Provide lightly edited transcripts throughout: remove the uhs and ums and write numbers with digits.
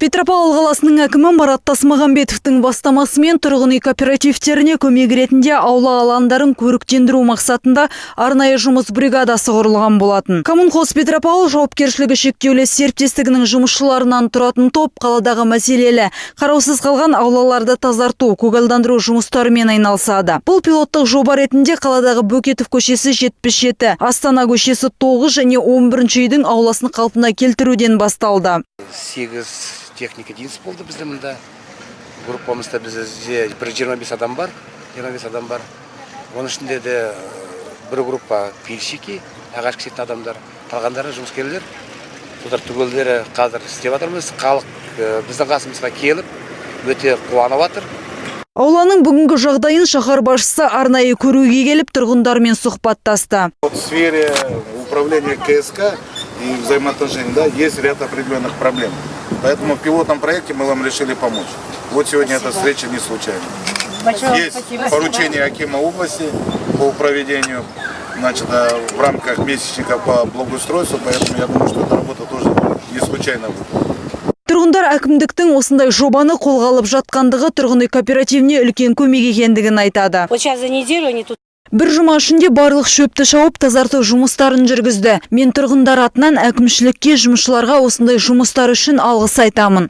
Петропавл қаласының әкімі Марат Тасмағамбетовтің бастамасымен тұрғын үй кооперативтеріне көмек ретінде аула алаңдарын көріктендіру мақсатында арнайы жұмыс бригадасы құрылған болатын. Коммунхоз Петропавл жауапкершілігі шектеулі серіктестігінің жұмысшыларынан тұратын топ қаладағы мәселелі қараусыз қалған аулаларды тазарту, көгалдандыру жұмыстарымен айналысады. Бұл пилоттық жоба ретінде қаладағы Бөкетов көшесі 77, Астана көшесі 9 және 11 үйдің ауласын қалпына келтіруден басталды. 8 техника дейінсіз болды бізде мұнда. Группамызда бізде 25 адам бар. 25 адам бар. Оның ішінде де бір группа пильщики, ағаш кесетін адамдар, қалғандары жұмыскерлер. Солар түгелдері қазір істеп жатырмыз. Халық біздің қасымызға келіп, өте қуанып жатыр. Ауланың бүгінгі жағдайын шаһар басшысы арнайы көруге келіп тұрғындармен сұхбаттасты. В сфере управления КСК и взаимоотношений, да, есть ряд определенных проблем. Поэтому в пилотном проекте мы вам решили помочь. Вот сегодня эта встреча не случайна. Есть поручение Акима области по проведению, значит, в рамках месячника по благоустройству, поэтому я думаю, что эта работа тоже не случайно будет. Тұрғындар әкімдіктің осындай жобаны қолға алып жатқандығы тұрғын үй кооперативіне үлкен көмек екендігін айтады. Вот сейчас за неделю они тут. Бір жұма ішінде барлық шөпті шауып тазарту жұмыстарын жүргізді. Мен тұрғындар атынан әкімшілікке, жұмысшыларға осындай жұмыстар үшін алғыс айтамын.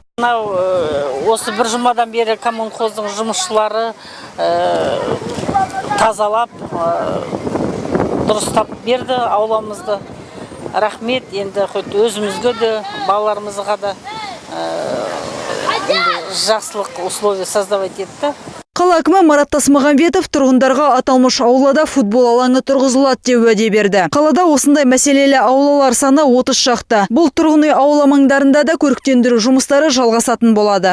Осы бір жұмадан бері коммунхоздың жұмысшылары тазалап, дұрыстап берді ауламызды. Рахмет, енді өзімізге де, балаларымызға да жақсылық условия создавать етті. Қала әкімі Марат Тасмағамбетов тұрғындарға аталмыш аулада футбол алаңы тұрғызылады деп уәде берді. Қалада осындай мәселелі аулалар саны 30 шақты. Бұл тұрғын үй аула маңдарында да көріктендіру жұмыстары жалғасатын болады.